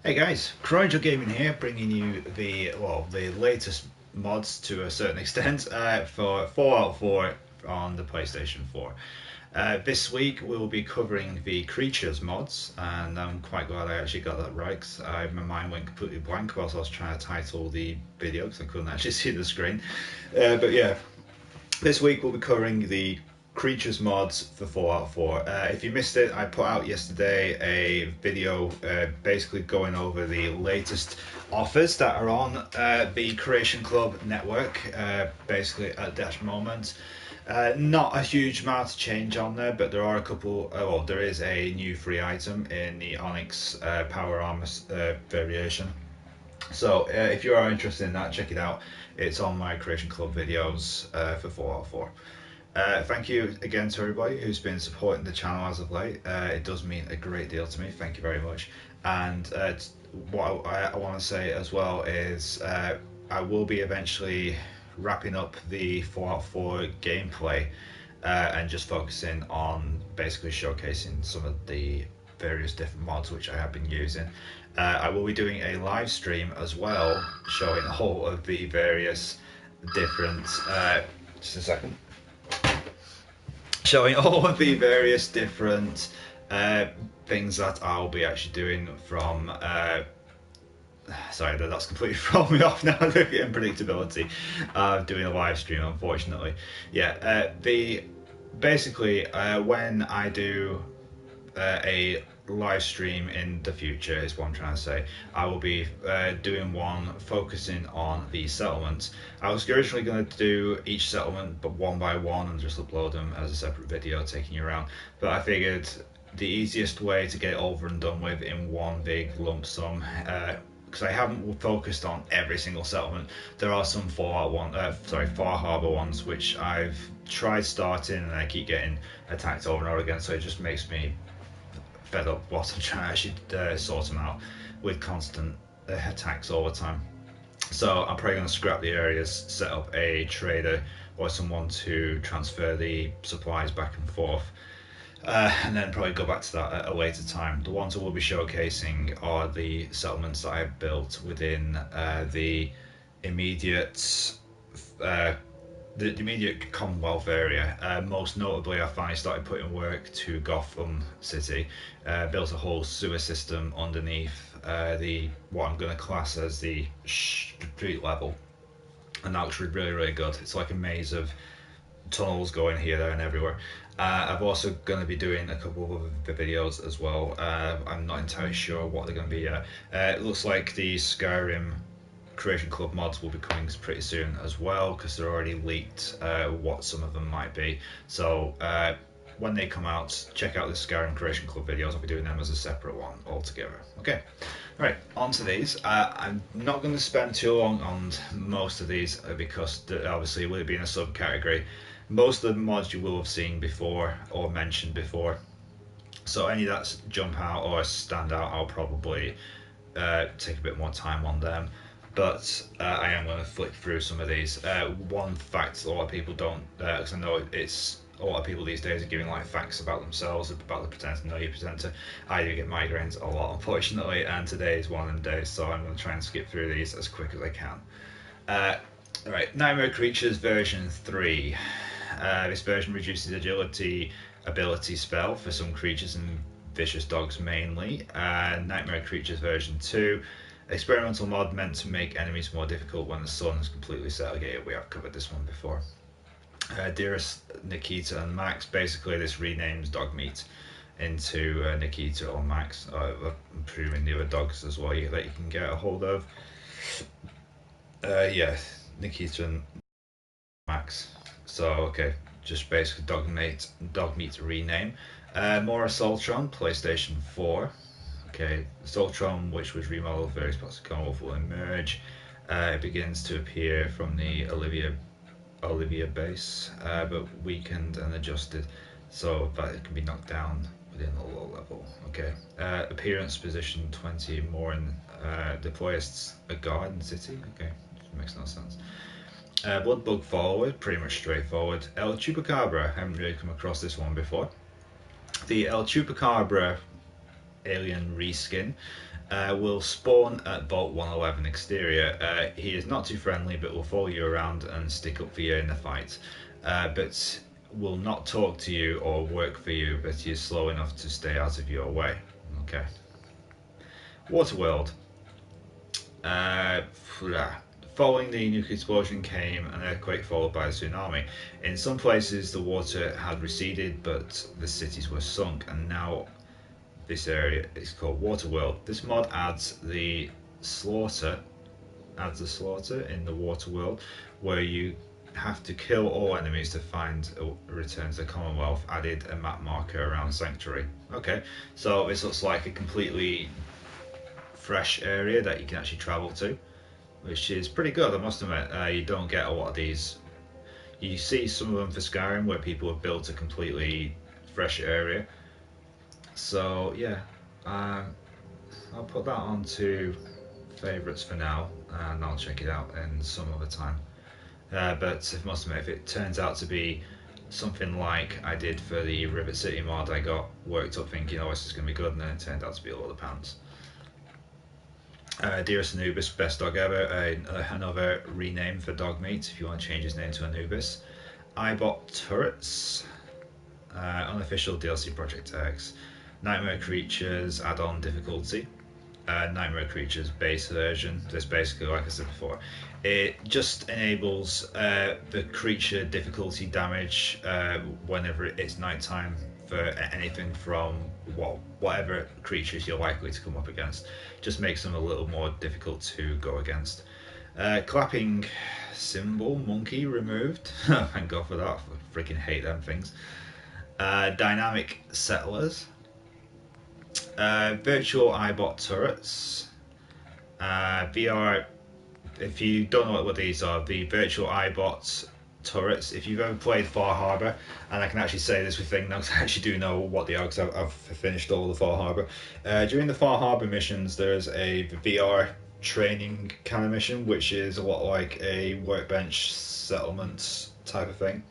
Hey guys, Croydon Gaming here, bringing you the latest mods to a certain extent for Fallout 4 on the PlayStation 4. This week we'll be covering the creatures mods, and I'm quite glad I actually got that right. 'Cause my mind went completely blank whilst I was trying to title the video because I couldn't actually see the screen. But yeah, this week we'll be covering the creatures mods for Fallout 4. If you missed it, I put out yesterday a video basically going over the latest offers that are on the Creation Club network, basically at that moment. Not a huge amount of change on there, but there are a couple. Well, there is a new free item in the Onyx Power Armor variation. So if you are interested in that, check it out. It's on my Creation Club videos for Fallout 4. Thank you again to everybody who's been supporting the channel as of late. It does mean a great deal to me. Thank you very much. And what I want to say as well is I will be eventually wrapping up the Fallout 4 gameplay and just focusing on basically showcasing some of the various different mods which I have been using. I will be doing a live stream as well, showing all of the various different. Just a second. Showing all of the various different things that I'll be actually doing from. Sorry, that's completely thrown me off now. The unpredictability of doing a live stream, unfortunately. Yeah, the basically when I do a live stream in the future is what I'm trying to say. I will be doing one focusing on the settlements. I was originally going to do each settlement but one by one and just upload them as a separate video taking you around, but I figured the easiest way to get it over and done with in one big lump sum, because I haven't focused on every single settlement. There are some Far Harbor ones which I've tried starting and I keep getting attacked over and over again, so it just makes me fed up whilst I'm trying to actually sort them out with constant attacks all the time. So I'm probably going to scrap the areas, set up a trader or someone to transfer the supplies back and forth, and then probably go back to that at a later time. The ones I will be showcasing are the settlements that I've built within the immediate the immediate Commonwealth area. Most notably, I finally started putting work to Gotham City. Built a whole sewer system underneath the what I'm going to class as the street level, and that looks really good. It's like a maze of tunnels going here, there, and everywhere. I'm also going to be doing a couple of other videos as well. I'm not entirely sure what they're going to be yet. It looks like the Skyrim Creation Club mods will be coming pretty soon as well, because they're already leaked what some of them might be. So when they come out, check out the Skyrim Creation Club videos. I'll be doing them as a separate one altogether. Okay, right, on to these. I'm not going to spend too long on most of these because obviously with it being a subcategory, most of the mods you will have seen before or mentioned before. So any that jump out or stand out, I'll probably take a bit more time on them. But I am going to flick through some of these. One fact a lot of people don't, because I know it's a lot of people these days are giving like facts about themselves, about the presenter. No, you presenter. I do get migraines a lot, unfortunately, and today is one of them days, so I'm going to try and skip through these as quick as I can. Alright, Nightmare Creatures version 3. This version reduces agility ability spell for some creatures and vicious dogs mainly. Nightmare Creatures version 2. Experimental mod meant to make enemies more difficult when the sun is completely set. Okay, we have covered this one before. Dearest Nikita and Max. Basically, this renames Dogmeat into Nikita or Max. I'm presuming the other dogs as well that you can get a hold of. Yeah, Nikita and Max. So, okay, just basically Dogmeat rename. More Assaultron, PlayStation 4. Okay, Assaultron, which was remodeled various parts of Commonwealth, will emerge. It begins to appear from the Olivia base, but weakened and adjusted so that it can be knocked down within a low level. Okay, appearance position 20 more in deploys a guard in city. Okay, makes no sense. Bloodbug forward, pretty much straightforward. El Chupacabra, I haven't really come across this one before. The El Chupacabra alien reskin will spawn at Vault 111 exterior. He is not too friendly, but will follow you around and stick up for you in the fight. But will not talk to you or work for you, but he is slow enough to stay out of your way. Okay. Waterworld. Following the nuclear explosion came an earthquake followed by a tsunami. In some places the water had receded, but the cities were sunk, and now this area is called Waterworld. This mod adds the slaughter in the Waterworld, where you have to kill all enemies to find a return to the Commonwealth. Added a map marker around Sanctuary. Okay, so this looks like a completely fresh area that you can actually travel to, which is pretty good, I must admit. You don't get a lot of these. You see some of them for Skyrim, where people have built a completely fresh area. So yeah, I'll put that on to favourites for now, and I'll check it out in some other time. But I must admit, if it turns out to be something like I did for the Rivet City mod, I got worked up thinking, oh, this is going to be good, and then it turned out to be a lot of pants. Dearest Anubis, best dog ever. Another rename for dog meat if you want to change his name to Anubis. iBot Turrets. Unofficial DLC Project X. Nightmare Creatures add-on difficulty. Nightmare Creatures base version. This basically, like I said before, it just enables the creature difficulty damage whenever it's nighttime for anything from whatever creatures you're likely to come up against. Just makes them a little more difficult to go against. Clapping symbol monkey removed. Thank God for that. I freaking hate them things. Dynamic settlers. Virtual iBot turrets. VR. If you don't know what these are, the virtual iBot turrets. If you've ever played Far Harbor, and I can actually say this with things, I actually do know what they are because I've finished all the Far Harbor. During the Far Harbor missions, there's a VR training kind of mission, which is a lot like a workbench settlement type of thing.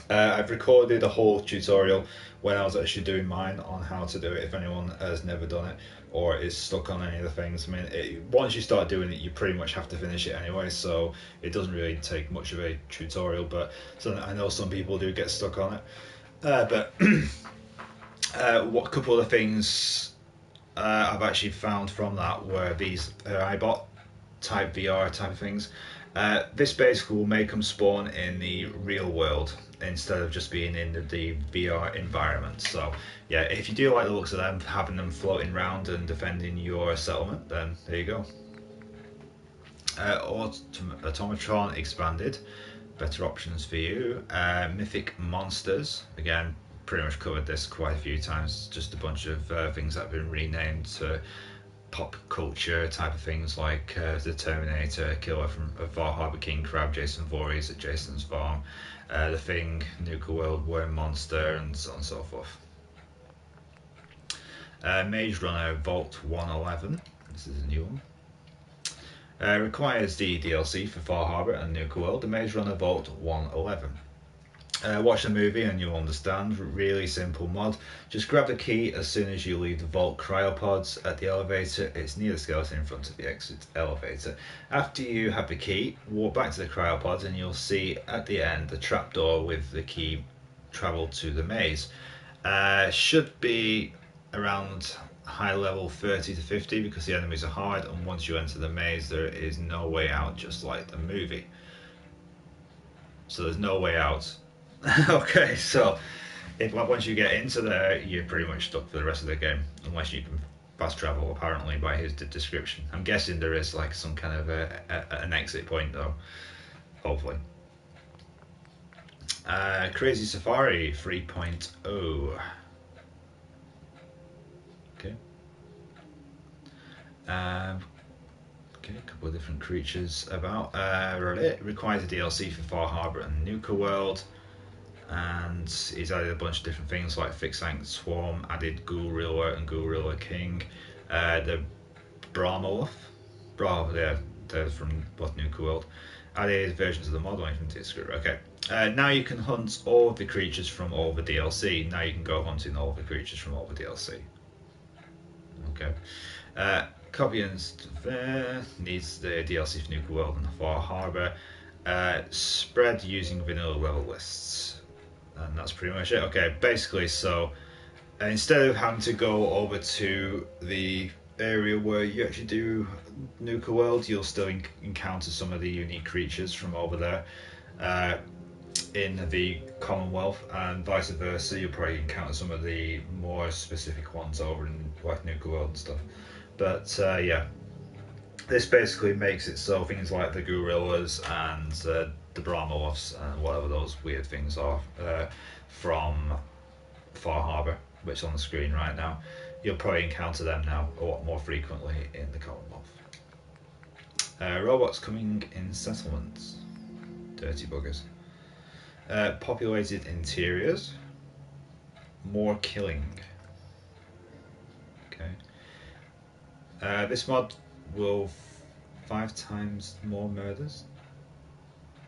I've recorded a whole tutorial when I was actually doing mine on how to do it, if anyone has never done it or is stuck on any of the things. I mean, once you start doing it, you pretty much have to finish it anyway, so it doesn't really take much of a tutorial, but so I know some people do get stuck on it. But what couple of things I've actually found from that were these iBot type VR type of things. This basically will make them spawn in the real world instead of just being in the VR environment. So yeah, if you do like the looks of them, having them floating around and defending your settlement, then there you go. Automatron expanded, better options for you. Mythic monsters, again, pretty much covered this quite a few times. Just a bunch of things that have been renamed to pop culture type of things, like the Terminator, Killer from Far Harbor, King Crab, Jason Voorhees at Jason's Farm, The Thing, Nuka World, Worm Monster, and so on and so forth. Mage Runner Vault 111, this is a new one. Requires the DLC for Far Harbor and Nuka World, the Mage Runner Vault 111. Watch the movie and you'll understand. Really simple mod. Just grab the key as soon as you leave the vault cryopods at the elevator. It's near the skeleton in front of the exit elevator. After you have the key, walk back to the cryopods and you'll see at the end the trapdoor with the key travel to the maze. Should be around high level 30 to 50 because the enemies are hard, and once you enter the maze there is no way out, just like the movie. So there's no way out. Okay, so once you get into there, you're pretty much stuck for the rest of the game, unless you can fast travel, apparently, by his description. I'm guessing there is like some kind of an exit point, though, hopefully. Crazy Safari 3.0. Okay. Okay, a couple of different creatures about. It requires a DLC for Far Harbor and Nuka World. And he's added a bunch of different things like Fixank Swarm, added Ghoul Reeler and Ghoul Reeler King, the Brahmoluf, they're from Nuka World, added versions of the model from Discord. Okay, now you can hunt all of the creatures from all the DLC. Now you can go hunting all of the creatures from all the DLC. Okay, Copy and needs the DLC for Nuka World and Far Harbor. Spread using vanilla level lists. And that's pretty much it. Okay, basically, so instead of having to go over to the area where you actually do Nuka World, you'll still encounter some of the unique creatures from over there in the Commonwealth, and vice versa. You'll probably encounter some of the more specific ones over in like Nuka World and stuff. But yeah, this basically makes it so things like the gorillas and the Brahmoths and whatever those weird things are from Far Harbor, which is on the screen right now, you'll probably encounter them now a lot more frequently in the Commonwealth. Robots coming in settlements. Dirty buggers. Populated interiors. More killing. Okay. This mod will 5 times more murders.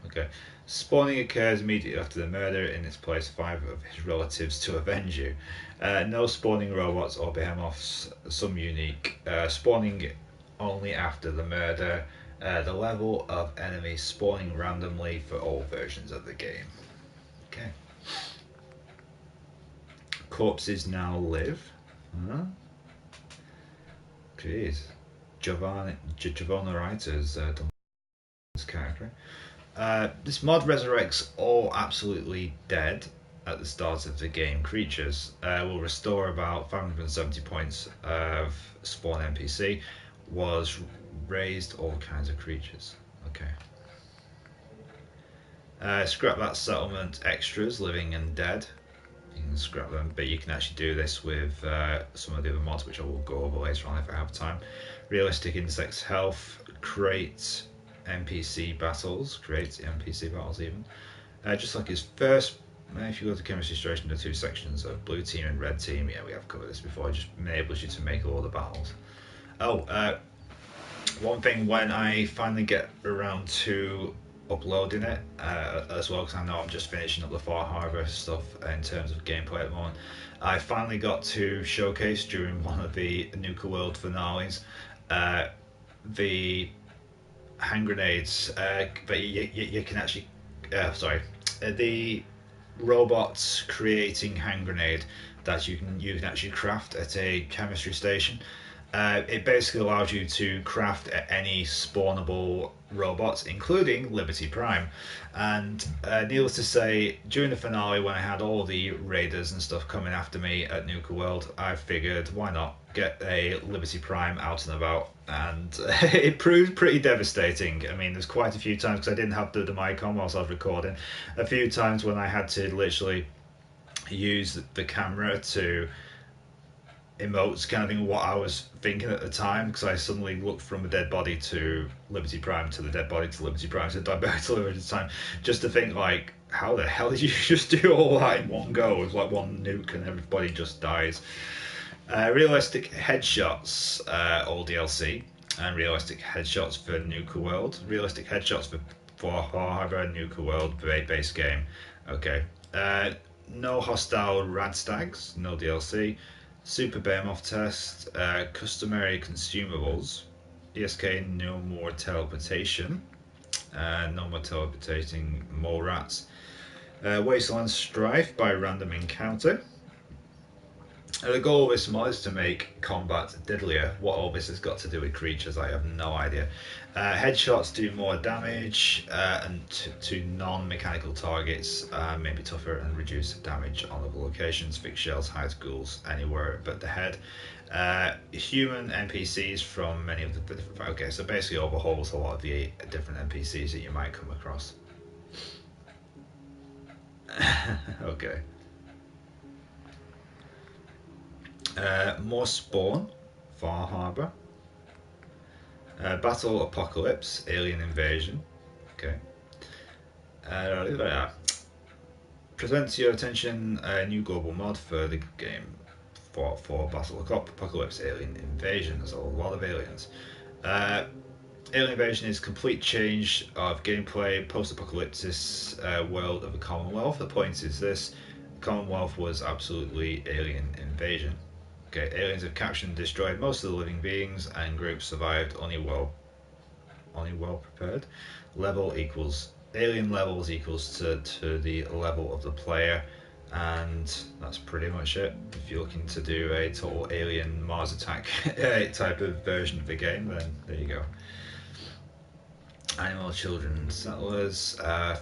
Okay. Spawning occurs immediately after the murder. In its place, 5 of his relatives to avenge you. No spawning robots or behemoths. Some unique. Spawning only after the murder. The level of enemies spawning randomly for all versions of the game. Okay. Corpses now live. Huh? Jeez. Giovanna Writer's done this character. This mod resurrects all absolutely dead at the start of the game creatures. Will restore about 570 points of spawn NPC. Was raised all kinds of creatures. Okay. Scrap that settlement extras, living and dead. You can scrap them, but you can actually do this with some of the other mods, which I will go over later on if I have time. Realistic insects health, create NPC battles, even. Just like his first, if you go to chemistry station, there are 2 sections of blue team and red team. Yeah, we have covered this before. It just enables you to make all the battles. Oh, one thing when I finally get around to uploading it as well, because I know I'm just finishing up the Far Harbor stuff in terms of gameplay at the moment, I finally got to showcase during one of the Nuka World finales the hand grenades that you can actually the robots creating hand grenade that you can actually craft at a chemistry station. It basically allows you to craft any spawnable robots, including Liberty Prime. And needless to say, during the finale, when I had all the raiders and stuff coming after me at Nuka World, I figured, why not get a Liberty Prime out and about? And it proved pretty devastating. I mean, there's quite a few times, because I didn't have the mic on whilst I was recording, a few times when I had to literally use the camera to emotes kind of thing what I was thinking at the time, because I suddenly looked from a dead body to Liberty Prime to the dead body to Liberty Prime to dead body to Liberty Prime, just to think like, how the hell did you just do all that in one go with like one nuke and everybody just dies? Realistic headshots, all DLC, and realistic headshots for Nuka World. Realistic headshots for Harbor Nuka World base game. Okay. No hostile radstags, no DLC. Super Behemoth test, customary consumables, ESK no more teleportation, no more teleportating mole rats, Wasteland Strife by random encounter. The goal of this mod is to make combat deadlier. What all this has got to do with creatures, I have no idea. Headshots do more damage and to non-mechanical targets, maybe tougher and reduce damage on other locations. Fix shells, hide ghouls anywhere but the head. Human NPCs from many of the different... Okay, so basically overhauls a lot of the different NPCs that you might come across. Okay. More spawn, Far Harbor. Battle Apocalypse, Alien Invasion. Okay. Present to your attention a new global mod for the game for Battle Apocalypse, Alien Invasion. There's a lot of aliens. Alien Invasion is complete change of gameplay, post-apocalyptic world of the Commonwealth. The point is this: the Commonwealth was absolutely alien invasion. Okay, aliens have captured and destroyed most of the living beings, and groups survived only well prepared. Level equals alien levels equals to the level of the player, and that's pretty much it. If you're looking to do a total alien Mars attack type of version of the game, then there you go. Animal children settlers,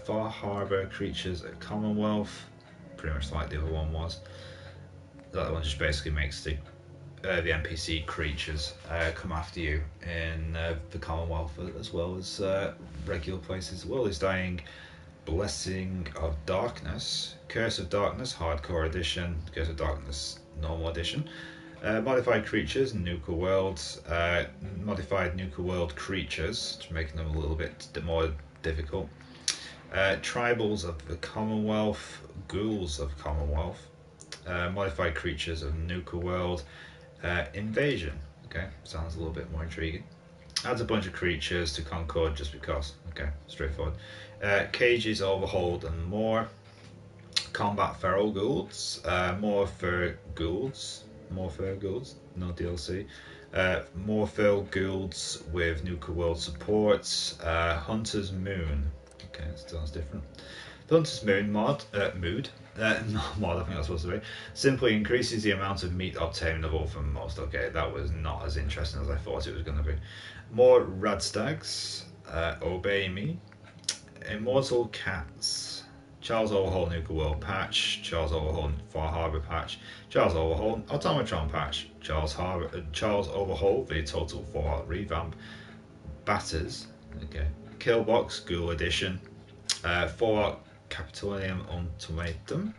Far Harbour creatures at Commonwealth, pretty much like the other one was. That one just basically makes the NPC creatures come after you in the Commonwealth as well as regular places. The world is dying. Blessing of Darkness, Curse of Darkness, Hardcore Edition, Curse of Darkness, Normal Edition. Modified creatures, Nuka Worlds, modified Nuka World creatures, making them a little bit more difficult. Tribals of the Commonwealth, Ghouls of Commonwealth, modified creatures of Nuka World, Invasion. Okay, sounds a little bit more intriguing. Adds a bunch of creatures to Concord just because. Okay, straightforward. Cages, Overhauled, and more. Combat Feral Ghouls, more fur ghouls, no DLC. More feral ghouls with Nuka World supports. Hunter's Moon. Okay, that sounds different. The Hunter's Moon mod, mood, not mod, I think that's supposed to be, simply increases the amount of meat obtainable from most. Okay, that was not as interesting as I thought it was going to be. More Radstags, Obey Me, Immortal Cats, Charles Overhaul Nuka World patch, Charles Overhaul Far Harbour patch, Charles Overhaul Automatron patch, Charles Overhaul the Total Fallout revamp, Batters, okay, Killbox Ghoul Edition, Fallout Capitolium Ultimatum.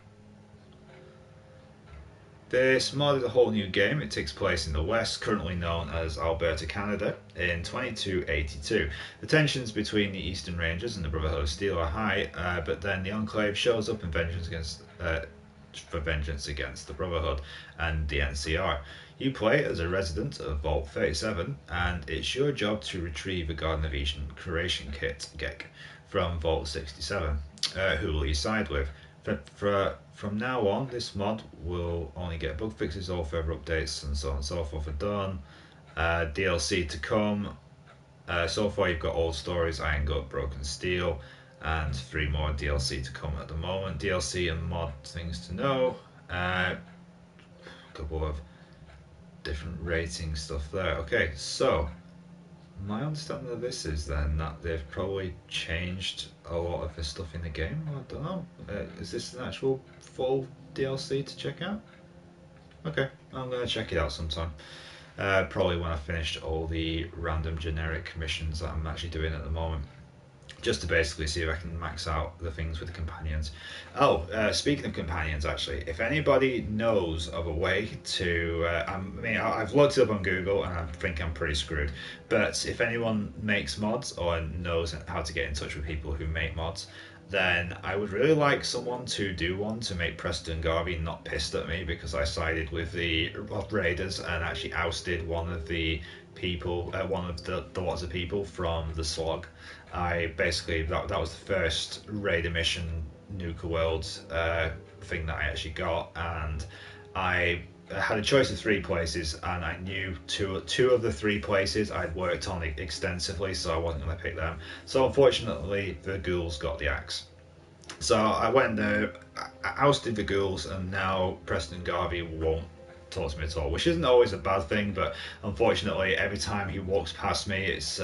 This mod is a whole new game. It takes place in the West, currently known as Alberta, Canada, in 2282. The tensions between the Eastern Rangers and the Brotherhood of Steel are high, but then the Enclave shows up in for vengeance against the Brotherhood and the NCR. You play as a resident of Vault 37, and it's your job to retrieve a Garden of Eden creation kit, GEC, from Vault 67. Who will you side with? From now on, this mod will only get bug fixes or further updates and so on and so forth are done. DLC to come. So far you've got Old Stories, Iron Gut, Broken Steel, and 3 more DLC to come at the moment. DLC and mod things to know. A couple of different rating stuff there. Okay, so my understanding of this is then that they've probably changed a lot of the stuff in the game. I don't know. Is this an actual full DLC to check out? Okay, I'm going to check it out sometime. Probably when I finished all the random generic missions that I'm actually doing at the moment. Just to basically see if I can max out the things with the companions. Oh, speaking of companions, actually, if anybody knows of a way to, I've looked it up on Google and I think I'm pretty screwed. But if anyone makes mods or knows how to get in touch with people who make mods, then I would really like someone to do one to make Preston Garvey not pissed at me because I sided with the Raiders and actually ousted one of the people, one of the lots of people from the Slog. I basically that was the first Raider mission Nuka World thing that I actually got, and I had a choice of 3 places, and I knew two of the 3 places I'd worked on extensively, so I wasn't going to pick them. So unfortunately, the ghouls got the axe. So I went there, I ousted the ghouls, and now Preston Garvey won't talk to me at all, which isn't always a bad thing, but unfortunately, every time he walks past me, it's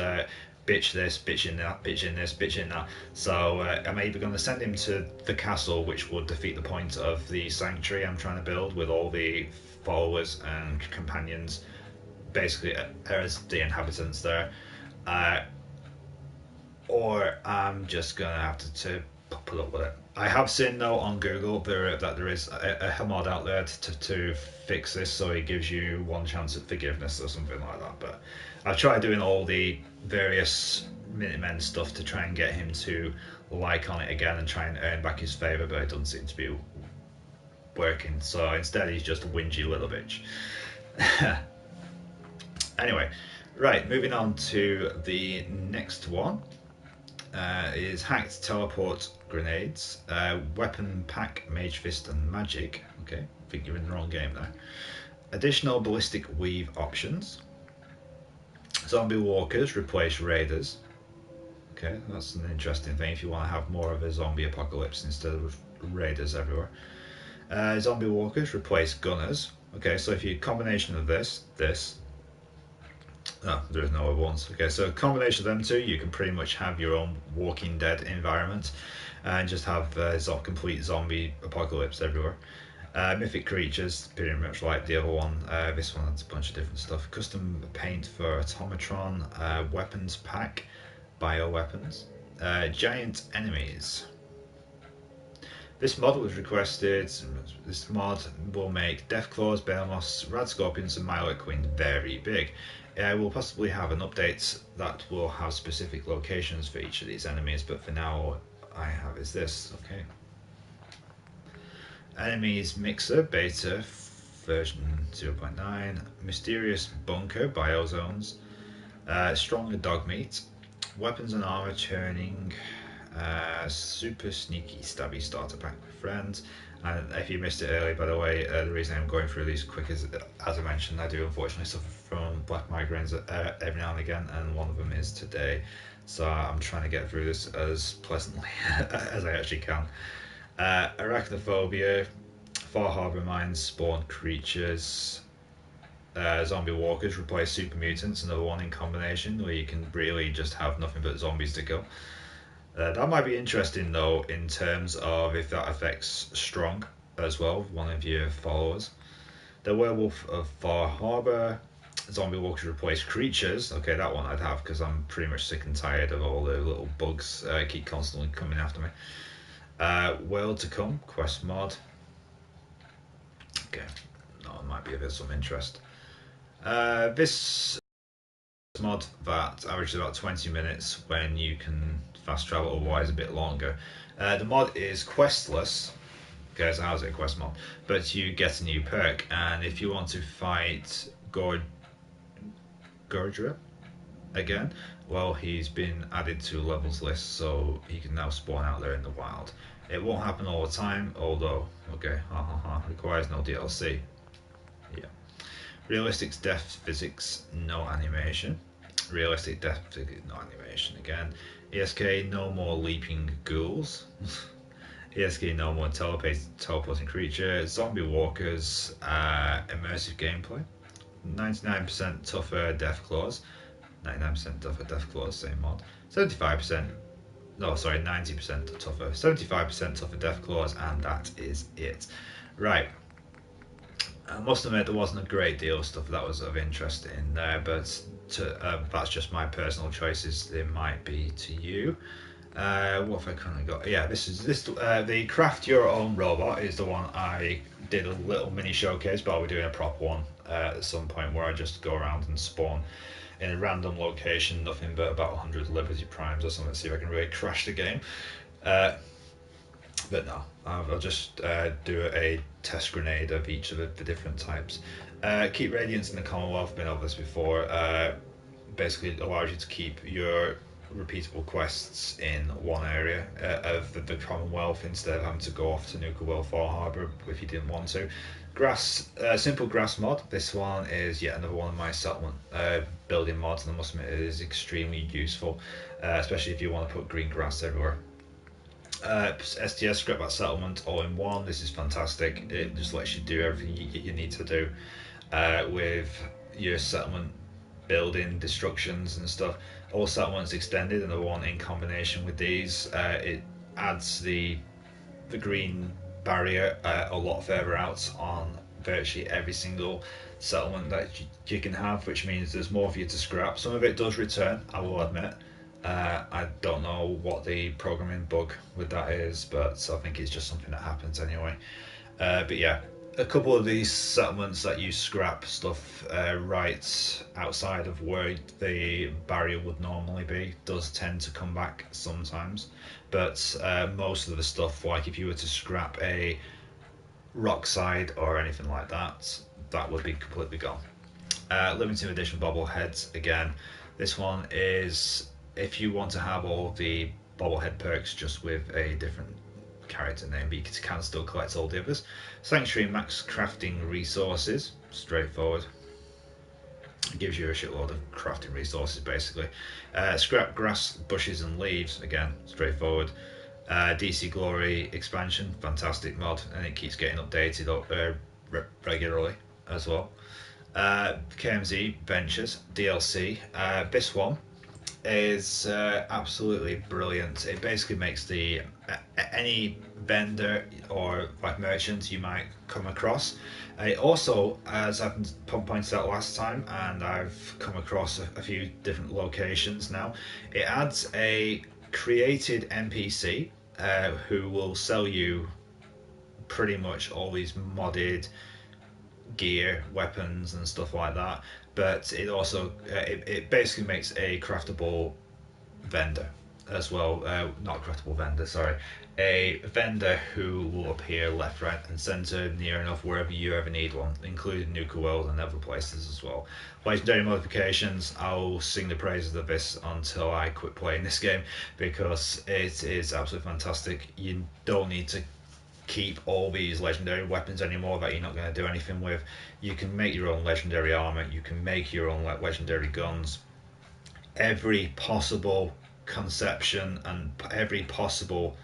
bitch this, bitch in that, bitch in this, bitch in that. So I'm either going to send him to the castle, which would defeat the point of the sanctuary I'm trying to build with all the followers and companions, basically as the inhabitants there, or I'm just going to have to put up with it. I have seen though on Google that there is a mod out there to fix this, so it gives you 1 chance at forgiveness or something like that. But I've tried doing all the various Minutemen stuff to try and get him to like on it again and try and earn back his favour, but it doesn't seem to be working. So instead, he's just a whingy little bitch. Anyway, right, moving on to the next one. Is hacked teleport grenades, weapon pack, mage fist and magic. Okay, I think you're in the wrong game there. Additional ballistic weave options. Zombie walkers replace raiders. Okay, that's an interesting thing if you want to have more of a zombie apocalypse instead of raiders everywhere. Zombie walkers replace gunners. Okay, so if you combination of this, oh, there's no other ones. Okay, so a combination of them two, you can pretty much have your own Walking Dead environment and just have complete zombie apocalypse everywhere. Mythic creatures, pretty much like the other one. This one has a bunch of different stuff. Custom paint for automatron, weapons pack, bioweapons, giant enemies. This mod was requested. This mod will make Deathclaws, Behemoths, Rad Scorpions, and Myloid Queen very big. We'll possibly have an update that will have specific locations for each of these enemies, but for now, all I have is this. Okay. Enemies Mixer Beta version 0.9, Mysterious Bunker Biozones, Stronger Dog Meat, Weapons and Armor Turning, Super Sneaky Stabby Starter Pack with Friends. And if you missed it earlier, by the way, the reason I'm going through these quick is, as I mentioned, I do unfortunately suffer from black migraines every now and again, and one of them is today. So I'm trying to get through this as pleasantly as I actually can. Arachnophobia, Far Harbor Mines spawn creatures, zombie walkers replace super mutants, another one in combination where you can really just have nothing but zombies to kill. That might be interesting though in terms of if that affects Strong as well, one of your followers. The Werewolf of Far Harbor, zombie walkers replace creatures. Okay, that one I'd have because I'm pretty much sick and tired of all the little bugs keep constantly coming after me. World to Come quest mod. Okay, that might be of some interest. This mod that averages about 20 minutes when you can fast travel, otherwise a bit longer. The mod is questless. Okay, so how's it a quest mod? But you get a new perk, and if you want to fight Gordra again, well, he's been added to levels list, so he can now spawn out there in the wild. It won't happen all the time, although, okay, requires no DLC. Yeah. Realistic death physics, no animation. Realistic death physics, no animation again. ESK, no more leaping ghouls. ESK, no more teleporting creature. Zombie walkers, immersive gameplay. 99% tougher Deathclaws. 99% tougher Deathclaws, same mod. 75%. No, sorry, 90% tougher. 75% tougher Deathclaws, and that is it. Right. I must admit there wasn't a great deal of stuff that was of interest in there, but that's just my personal choices. They might be to you. What have I currently got? Yeah, the craft your own robot is the one I did a little mini showcase, but I'll be doing a proper one at some point where I just go around and spawn in a random location, nothing but about 100 Liberty Primes or something, to see if I can really crash the game. But no, I'll just do a test grenade of each of the different types. Keep Radiance in the Commonwealth, been over this before. Basically allows you to keep your repeatable quests in one area of the Commonwealth instead of having to go off to Nuka World Far Harbor if you didn't want to. Simple grass mod. This one is yet another one of my settlement building mods, and I must admit it is extremely useful, especially if you want to put green grass everywhere. STS Scrapback Settlement all in one. This is fantastic. It just lets you do everything you need to do with your settlement building, destructions and stuff. All settlements extended, and the one in combination with these, it adds the green barrier a lot further out on virtually every single settlement that you can have, which means there's more for you to scrap. Some of it does return, I will admit. I don't know what the programming bug with that is, but I think it's just something that happens anyway. But yeah, a couple of these settlements that you scrap stuff right outside of where the barrier would normally be does tend to come back sometimes, but most of the stuff, like if you were to scrap a rock side or anything like that, that would be completely gone. Limited edition bobbleheads again. This one is if you want to have all the bobblehead perks just with a different character name, but you can still collect all the others. Sanctuary max crafting resources, straightforward. It gives you a shitload of crafting resources basically. Scrap grass, bushes and leaves, again, straightforward. DC Glory expansion, fantastic mod, and it keeps getting updated regularly as well. KMZ Ventures DLC. This one is absolutely brilliant. It basically makes the any vendor or like merchant you might come across. It also, as I've pointed out last time, and I've come across a few different locations now, it adds a created NPC who will sell you pretty much all these modded gear, weapons, and stuff like that. But it also it basically makes a craftable vendor as well. Not craftable vendor, sorry. A vendor who will appear left, right, and centre near enough wherever you ever need one, including Nuka World and other places as well. Legendary modifications, I'll sing the praises of this until I quit playing this game because it is absolutely fantastic. You don't need to keep all these legendary weapons anymore that you're not going to do anything with. You can make your own legendary armor, you can make your own legendary guns. Every possible conception and every possible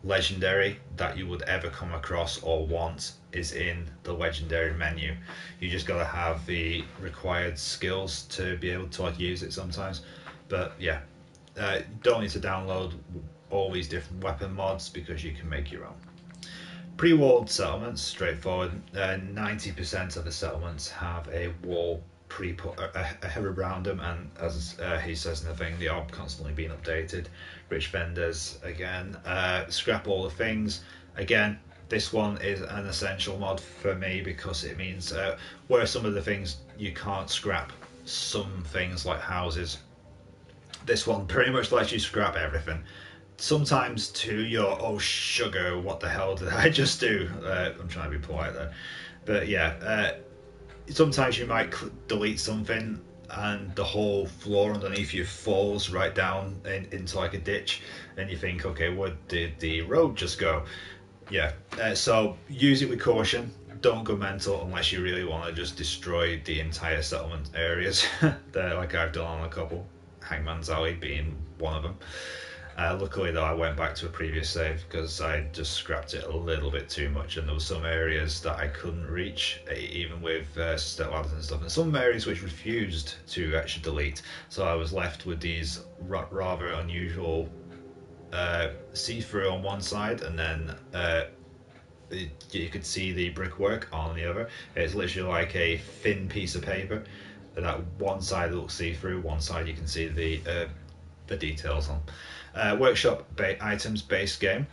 legendary that you would ever come across or want is in the legendary menu. You just got to have the required skills to be able to use it sometimes. But yeah, don't need to download all these different weapon mods because you can make your own. Pre-walled settlements, straightforward. 90% of the settlements have a wall pre-put around them, and as he says in the thing, they are constantly being updated. Rich vendors, again. Scrap all the things. Again, this one is an essential mod for me because it means where some of the things you can't scrap, some things like houses, this one pretty much lets you scrap everything. Sometimes to your oh sugar, what the hell did I just do? I'm trying to be polite there, but yeah, sometimes you might delete something and the whole floor underneath you falls right down into like a ditch, and you think, okay, where did the road just go? Yeah, so use it with caution. Don't go mental unless you really want to just destroy the entire settlement areas. Like I've done on a couple, Hangman's Alley being one of them. Luckily though, I went back to a previous save because I just scrapped it a little bit too much, and there were some areas that I couldn't reach even with step ladders and stuff, and some areas which refused to actually delete, so I was left with these rather unusual see-through on one side, and then you could see the brickwork on the other. It's literally like a thin piece of paper that one side looks see-through, one side you can see the details on. Workshop items base game.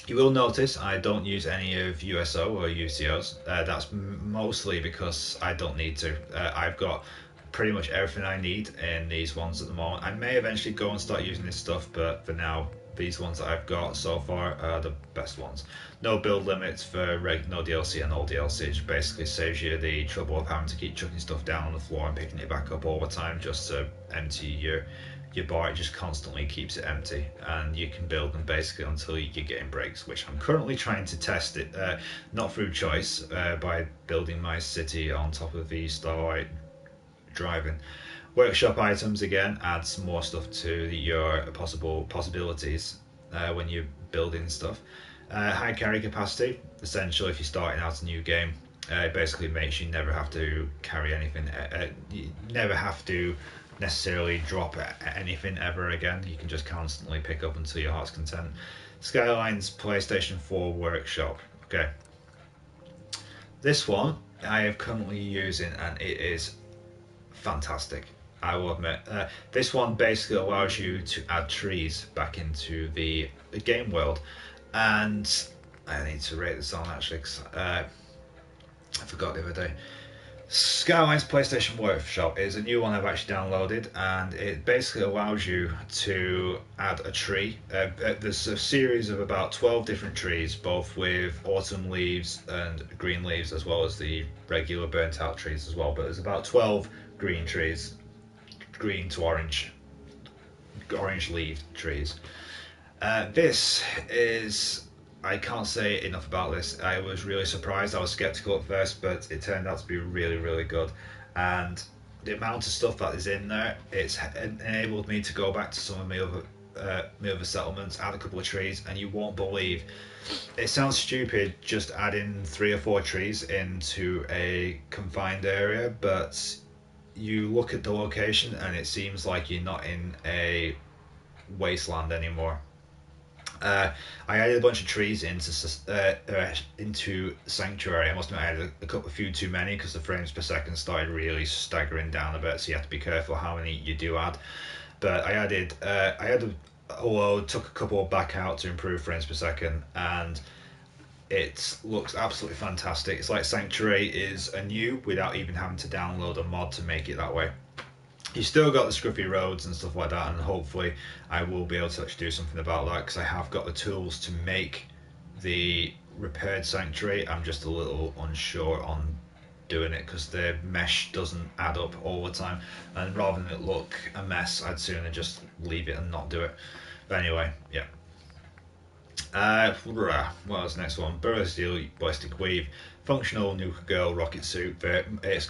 You will notice I don't use any of USO or UCOs. That's mostly because I don't need to. I've got pretty much everything I need in these ones at the moment. I may eventually go and start using this stuff, but for now, these ones that I've got so far are the best ones. No build limits for no DLC and all DLC. It just basically saves you the trouble of having to keep chucking stuff down on the floor and picking it back up all the time just to empty your bar. It just constantly keeps it empty, and you can build them basically until your game breaks, which I'm currently trying to test it, not through choice, by building my city on top of the Starlight Driving. Workshop items again adds more stuff to your possibilities when you're building stuff. High carry capacity, essential if you're starting out a new game. It basically makes you never have to carry anything, you never have to necessarily drop anything ever again. You can just constantly pick up until your heart's content. Skyline's PlayStation 4 Workshop. Okay, this one I am currently using and it is fantastic, I will admit. This one basically allows you to add trees back into the game world, and I need to rate this on actually because I forgot the other day. Skyline's PlayStation Workshop is a new one I've actually downloaded, and it basically allows you to add a tree. There's a series of about 12 different trees, both with autumn leaves and green leaves, as well as the regular burnt out trees as well. But there's about 12 green trees, green to orange leaved trees. This is I can't say enough about this. I was really surprised. I was skeptical at first, but it turned out to be really, really good. And the amount of stuff that is in there, it's enabled me to go back to some of my other settlements, add a couple of trees, and you won't believe. It sounds stupid just adding 3 or 4 trees into a confined area, but you look at the location and it seems like you're not in a wasteland anymore. I added a bunch of trees into Sanctuary. I must admit I added a few too many because the frames per second started really staggering down a bit. So you have to be careful how many you do add. But I added a load, took a couple back out to improve frames per second, and it looks absolutely fantastic. It's like Sanctuary is a new without even having to download a mod to make it that way. You still got the scruffy roads and stuff like that, and hopefully I will be able to actually do something about that because I have got the tools to make the repaired Sanctuary. I'm just a little unsure on doing it because the mesh doesn't add up all the time, and rather than it look a mess, I'd sooner just leave it and not do it. But anyway, yeah. What was the next one? Burrow Steel Ballistic Weave, Functional Nuka Girl Rocket Suit. It's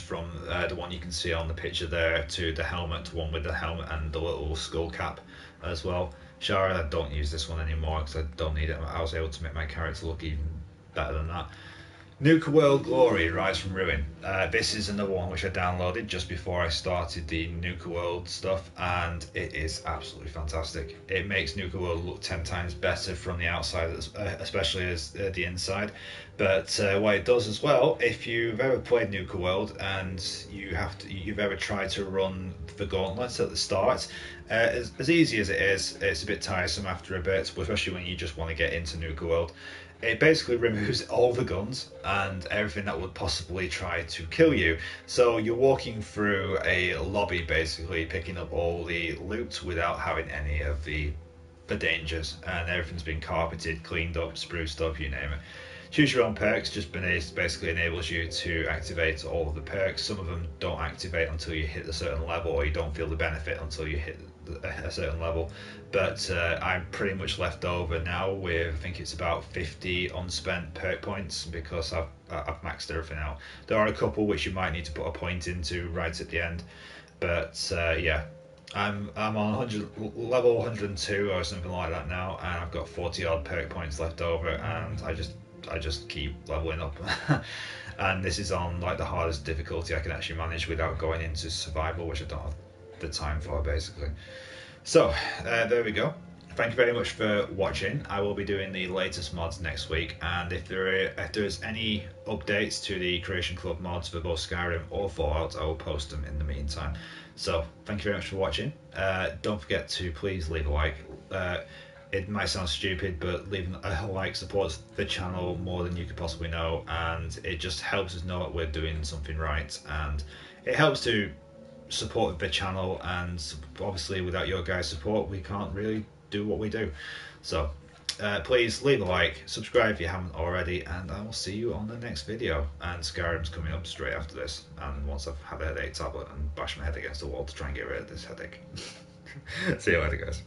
from the one you can see on the picture there to the helmet, one with the helmet and the little skull cap as well. Shara, I don't use this one anymore because I don't need it. I was able to make my character look even better than that. Nuka World Glory, Rise from Ruin. This is another one which I downloaded just before I started the Nuka World stuff, and it is absolutely fantastic. It makes Nuka World look 10 times better from the outside, especially as the inside. But what it does as well, if you've ever played Nuka World and you've ever tried to run the gauntlets at the start, as easy as it is, it's a bit tiresome after a bit, especially when you just want to get into Nuka World. It basically removes all the guns and everything that would possibly try to kill you. So you're walking through a lobby basically picking up all the loot without having any of the dangers, and everything's been carpeted, cleaned up, spruced up, you name it. Choose your own perks just basically enables you to activate all of the perks. Some of them don't activate until you hit a certain level, or you don't feel the benefit until you hit a certain level. But I'm pretty much left over now with, I think it's about 50 unspent perk points because I've maxed everything out. There are a couple which you might need to put a point into right at the end, but yeah. I'm on level 102 or something like that now, and I've got 40 odd perk points left over, and I just keep leveling up. And this is on like the hardest difficulty I can actually manage without going into survival, which I don't have the time for basically. So there we go. Thank you very much for watching. I will be doing the latest mods next week, and if there's any updates to the Creation Club mods for both Skyrim or Fallout, I will post them in the meantime. So thank you very much for watching. Don't forget to please leave a like. It might sound stupid, but leaving a like supports the channel more than you could possibly know, and it just helps us know that we're doing something right, and it helps to support the channel, and obviously without your guys' support we can't really do what we do. So please leave a like, subscribe if you haven't already, and I will see you on the next video. And Skyrim's coming up straight after this, and once I've had a headache tablet and bashed my head against the wall to try and get rid of this headache. See you later guys.